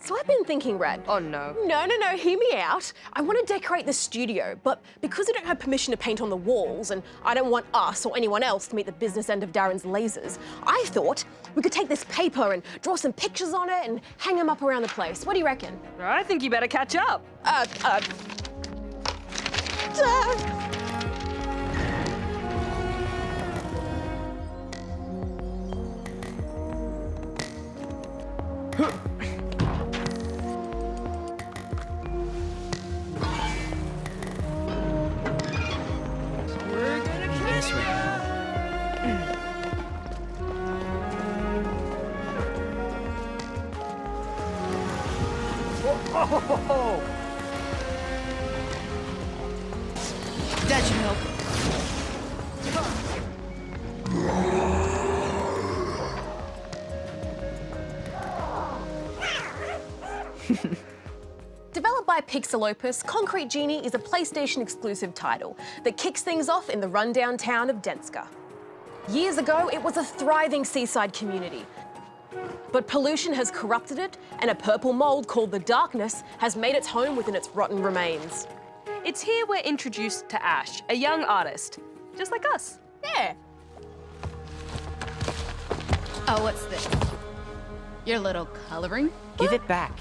So I've been thinking, Red. Oh, no. No, hear me out. I want to decorate the studio, but because I don't have permission to paint on the walls and I don't want us or anyone else to meet the business end of Darren's lasers, I thought we could take this paper and draw some pictures on it and hang them up around the place. What do you reckon? I think you better catch up. We're gonna catch Oh! That should help. Developed by Pixel Opus, Concrete Genie is a PlayStation exclusive title that kicks things off in the rundown town of Denska. Years ago, it was a thriving seaside community. But pollution has corrupted it, and a purple mold called the Darkness has made its home within its rotten remains. It's here we're introduced to Ash, a young artist, just like us. Yeah. Oh, what's this? Your little coloring? Give it back.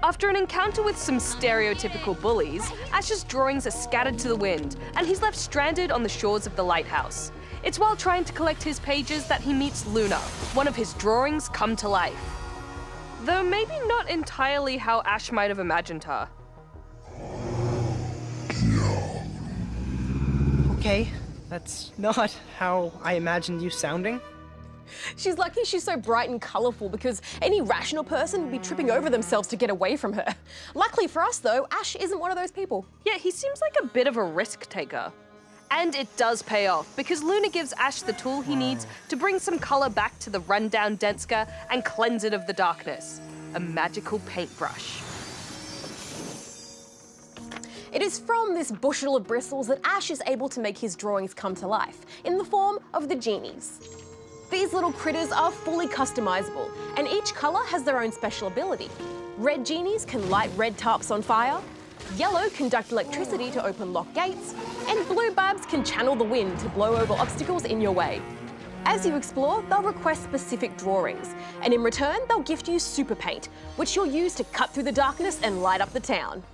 After an encounter with some stereotypical bullies, Ash's drawings are scattered to the wind, and he's left stranded on the shores of the lighthouse. It's while trying to collect his pages that he meets Luna, one of his drawings come to life. Though maybe not entirely how Ash might have imagined her. Okay, that's not how I imagined you sounding. She's lucky she's so bright and colourful because any rational person would be tripping over themselves to get away from her. Luckily for us, though, Ash isn't one of those people. Yeah, he seems like a bit of a risk taker. And it does pay off, because Luna gives Ash the tool he needs to bring some colour back to the rundown Denska and cleanse it of the darkness. A magical paintbrush. It is from this bushel of bristles that Ash is able to make his drawings come to life, in the form of the genies. These little critters are fully customisable, and each colour has their own special ability. Red genies can light red tarps on fire, yellow conduct electricity to open locked gates, and blue barbs can channel the wind to blow over obstacles in your way. As you explore, they'll request specific drawings, and in return, they'll gift you super paint, which you'll use to cut through the darkness and light up the town.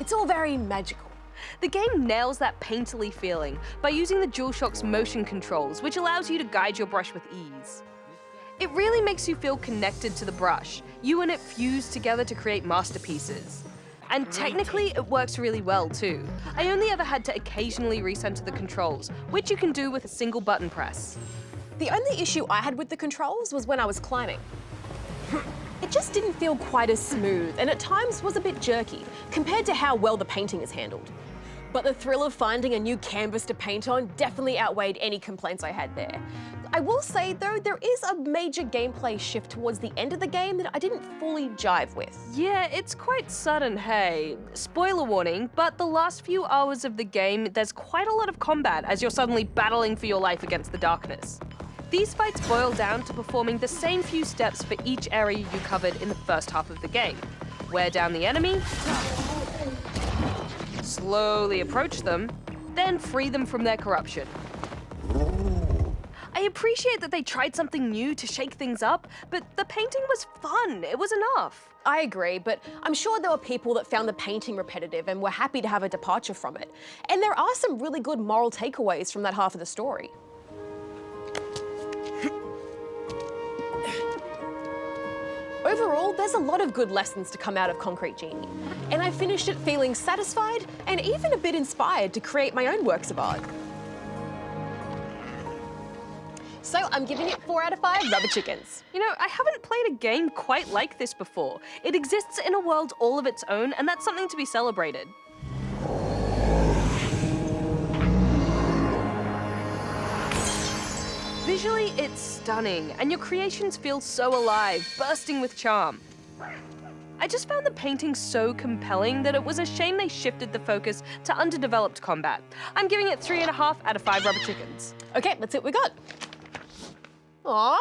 It's all very magical. The game nails that painterly feeling by using the DualShock's motion controls, which allows you to guide your brush with ease. It really makes you feel connected to the brush. You and it fuse together to create masterpieces. And technically, it works really well too. I only ever had to occasionally recenter the controls, which you can do with a single button press. The only issue I had with the controls was when I was climbing. It just didn't feel quite as smooth, and at times was a bit jerky, compared to how well the painting is handled. But the thrill of finding a new canvas to paint on definitely outweighed any complaints I had there. I will say, though, there is a major gameplay shift towards the end of the game that I didn't fully jive with. Yeah, it's quite sudden, hey. Spoiler warning, but the last few hours of the game, there's quite a lot of combat as you're suddenly battling for your life against the darkness. These fights boil down to performing the same few steps for each area you covered in the first half of the game. Wear down the enemy, slowly approach them, then free them from their corruption. I appreciate that they tried something new to shake things up, but the painting was fun. It was enough. I agree, but I'm sure there were people that found the painting repetitive and were happy to have a departure from it. And there are some really good moral takeaways from that half of the story. Overall, there's a lot of good lessons to come out of Concrete Genie, and I finished it feeling satisfied and even a bit inspired to create my own works of art. So I'm giving it 4 out of 5 rubber chickens. You know, I haven't played a game quite like this before. It exists in a world all of its own, and that's something to be celebrated. Visually, it's stunning, and your creations feel so alive, bursting with charm. I just found the painting so compelling that it was a shame they shifted the focus to underdeveloped combat. I'm giving it 3.5 out of 5 rubber chickens. Okay, let's see what we got. Aww.